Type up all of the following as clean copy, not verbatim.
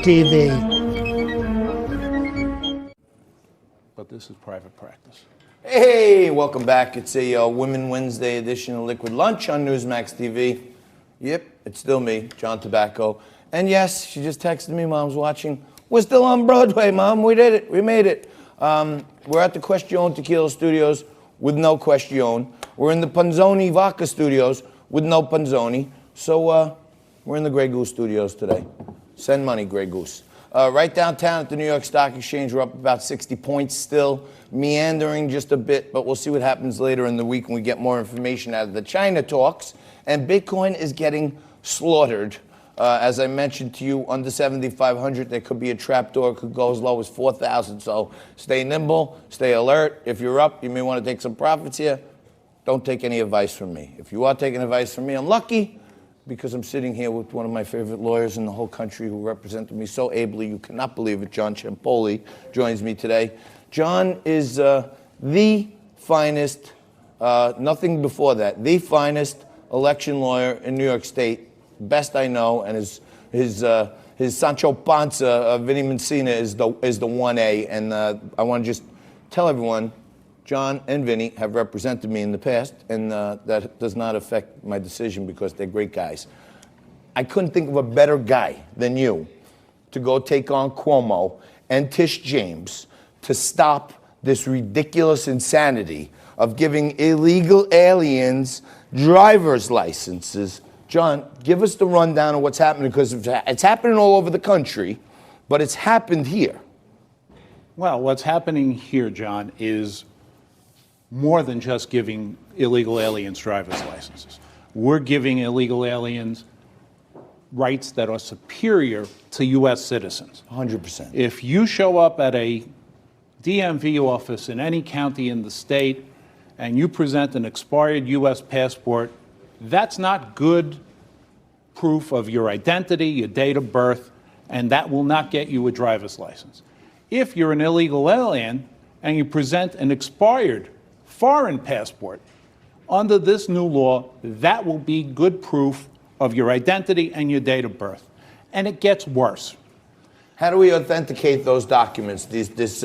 TV. But this is private practice. Hey, welcome back. It's a Women Wednesday edition of Liquid Lunch on Newsmax TV. Yep, it's still me, John Tobacco. And yes, she just texted me, Mom's watching. We're still on Broadway, Mom. We did it. We made it. We're at the Question Tequila Studios with no Question. We're in the Panzoni Vodka Studios with no Panzoni. So we're in the Grey Goose Studios today. Send money, Grey Goose. Right downtown at the New York Stock Exchange, we're up about 60 points still, meandering just a bit, but we'll see what happens later in the week when we get more information out of the China talks. And Bitcoin is getting slaughtered. As I mentioned to you, under 7,500, there could be a trapdoor, could go as low as 4,000. So stay nimble, stay alert. If you're up, you may want to take some profits here. Don't take any advice from me. If you are taking advice from me, I'm lucky, because I'm sitting here with one of my favorite lawyers in the whole country who represented me so ably, you cannot believe it. John Ciampoli joins me today. John is the finest, nothing before that, the finest election lawyer in New York State, best I know, and his Sancho Panza, Vinny Mancina, is the 1A. And I want to just tell everyone, John and Vinny have represented me in the past, and that does not affect my decision because they're great guys. I couldn't think of a better guy than you to go take on Cuomo and Tish James to stop this ridiculous insanity of giving illegal aliens driver's licenses. John, give us the rundown of what's happening, because it's happening all over the country, but it's happened here. Well, what's happening here, John, is more than just giving illegal aliens driver's licenses. We're giving illegal aliens rights that are superior to U.S. citizens. 100%. If you show up at a DMV office in any county in the state and you present an expired U.S. passport, that's not good proof of your identity, your date of birth, and that will not get you a driver's license. If you're an illegal alien and you present an expired foreign passport, under this new law, that will be good proof of your identity and your date of birth. And it gets worse. How do we authenticate those documents, this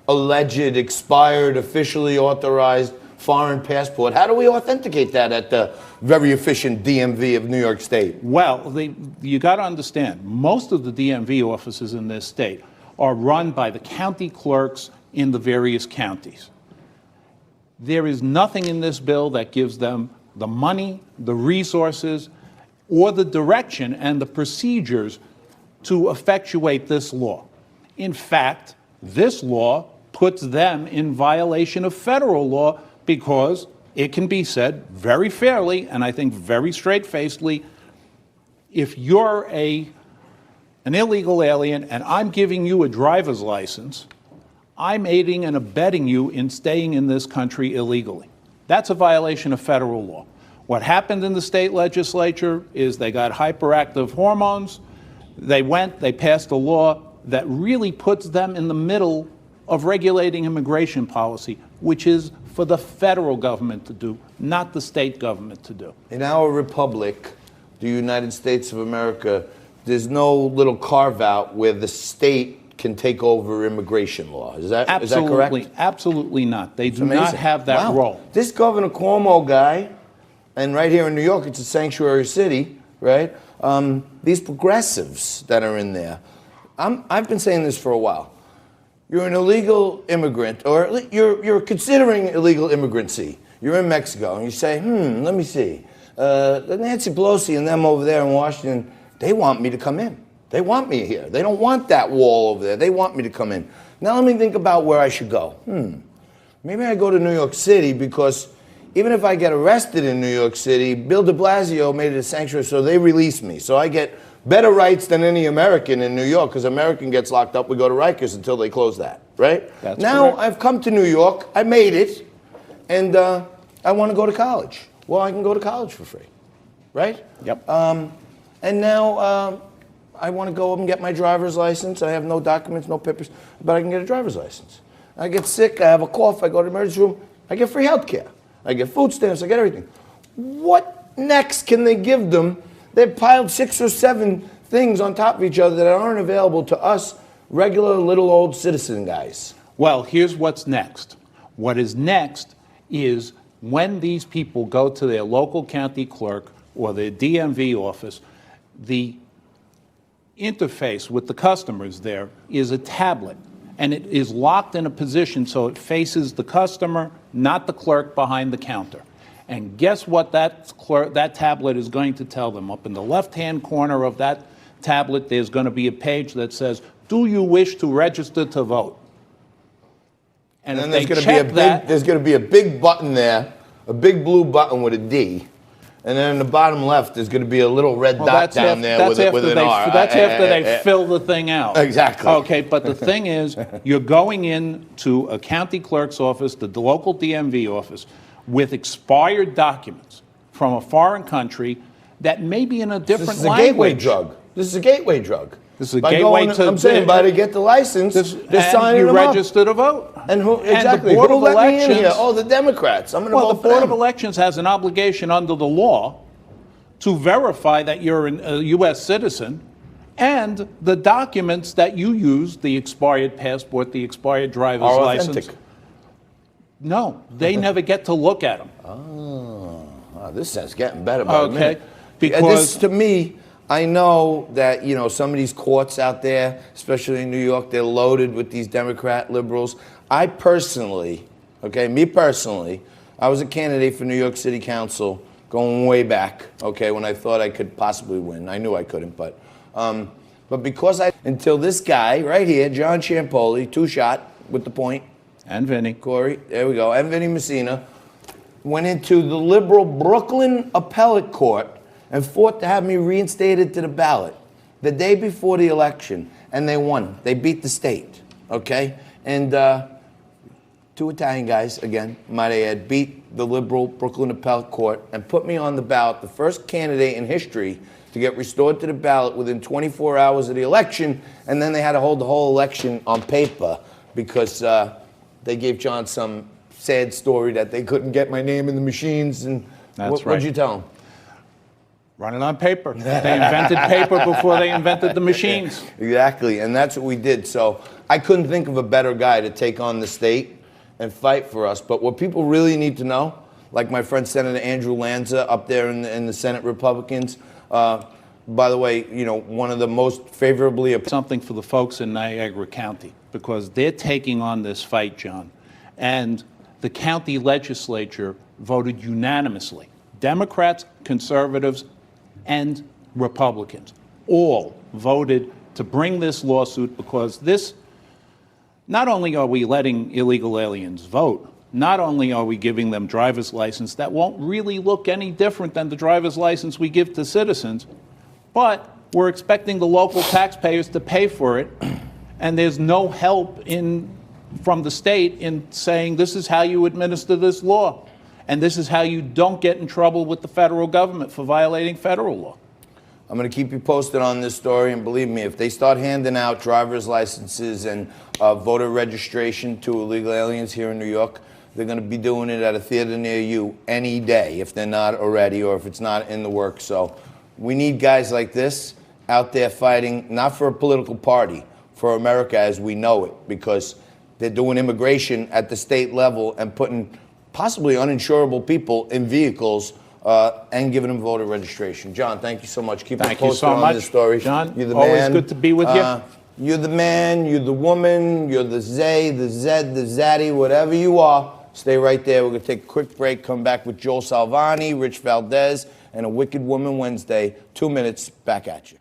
alleged expired, officially authorized foreign passport? How do we authenticate that at the very efficient DMV of New York State? Well, you got to understand, most of the DMV offices in this state are run by the county clerks in the various counties. There is nothing in this bill that gives them the money, the resources, or the direction and the procedures to effectuate this law. In fact, this law puts them in violation of federal law, because it can be said very fairly, and I think very straight-facedly, if you're an illegal alien and I'm giving you a driver's license, I'm aiding and abetting you in staying in this country illegally. That's a violation of federal law. What happened in the state legislature is they got hyperactive hormones. They passed a law that really puts them in the middle of regulating immigration policy, which is for the federal government to do, not the state government to do. In our republic, the United States of America, there's no little carve-out where the state can take over immigration law. Is that correct? Absolutely not. They do not have that role. This Governor Cuomo guy, and right here in New York, it's a sanctuary city, right? These progressives that are in there, I've been saying this for a while. You're an illegal immigrant, or you're considering illegal immigrancy. You're in Mexico, and you say, let me see. Nancy Pelosi and them over there in Washington, they want me to come in. They want me here. They don't want that wall over there. They want me to come in. Now let me think about where I should go. Maybe I go to New York City, because even if I get arrested in New York City, Bill de Blasio made it a sanctuary, so they release me. So I get better rights than any American in New York, because American gets locked up, we go to Rikers until they close that, right? That's now correct. I've come to New York, I made it, and I want to go to college. Well, I can go to college for free, right? Yep. And now I want to go up and get my driver's license. I have no documents, no papers, but I can get a driver's license. I get sick, I have a cough, I go to the emergency room, I get free health care. I get food stamps, I get everything. What next can they give them? They've piled 6 or 7 things on top of each other that aren't available to us regular little old citizen guys. Well, here's what's next. What is next is when these people go to their local county clerk or their DMV office, the interface with the customers there is a tablet, and it is locked in a position so it faces the customer, not the clerk behind the counter. And guess what that tablet is going to tell them? Up in the left-hand corner of that tablet, there's going to be a page that says, "Do you wish to register to vote?" And then if they check that, there's going to be a big button there, a big blue button with a D. And then in the bottom left, there's going to be a little red dot down there with an R. That's after they fill the thing out. Exactly. Okay, but the thing is, you're going into a county clerk's office, the local DMV office, with expired documents from a foreign country that may be in a different language. This is a gateway drug. This is a gateway drug. This is a gateway to. I'm saying by to get the license, they're signing them up. You register to vote. And who exactly? And the Board who of let me in Elections, here? Oh, the Democrats. I'm going to vote for them. Well, the Board of Elections has an obligation under the law to verify that you're a U.S. citizen, and the documents that you use, the expired passport, the expired driver's are license. Authentic. No, they never get to look at them. Oh, this is getting better by the minute. Because to me, I know that, some of these courts out there, especially in New York, they're loaded with these Democrat liberals. I personally, me personally, I was a candidate for New York City Council going way back, when I thought I could possibly win. I knew I couldn't, but because until this guy right here, John Ciampoli, two-shot with the point. And Vinny. Corey, there we go, and Vinny Messina, went into the liberal Brooklyn Appellate Court and fought to have me reinstated to the ballot the day before the election, and they won. They beat the state, And two Italian guys, again, might I add, beat the liberal Brooklyn Appellate Court and put me on the ballot, the first candidate in history to get restored to the ballot within 24 hours of the election, and then they had to hold the whole election on paper because they gave John some sad story that they couldn't get my name in the machines, and what'd you tell him? Run it on paper. They invented paper before they invented the machines. Exactly, and that's what we did. So I couldn't think of a better guy to take on the state and fight for us. But what people really need to know, like my friend Senator Andrew Lanza up there in the Senate Republicans, by the way, one of the most favorably... Something for the folks in Niagara County, because they're taking on this fight, John. And the county legislature voted unanimously. Democrats, conservatives, and Republicans all voted to bring this lawsuit because this, not only are we letting illegal aliens vote, not only are we giving them driver's license that won't really look any different than the driver's license we give to citizens, but we're expecting the local taxpayers to pay for it, and there's no help from the state in saying this is how you administer this law. And this is how you don't get in trouble with the federal government for violating federal law. I'm going to keep you posted on this story, and believe me, if they start handing out driver's licenses and voter registration to illegal aliens here in New York, they're going to be doing it at a theater near you any day if they're not already or if it's not in the works. So we need guys like this out there fighting, not for a political party, for America as we know it, because they're doing immigration at the state level and putting possibly uninsurable people in vehicles and giving them voter registration. John, thank you so much. Keep us posted on this story. John, you're the always man. good to be with you. You're the man, you're the woman, you're the Zay, the Zed, the Zaddy, whatever you are. Stay right there. We're going to take a quick break, come back with Joel Salvani, Rich Valdez, and a Wicked Woman Wednesday. 2 minutes, back at you.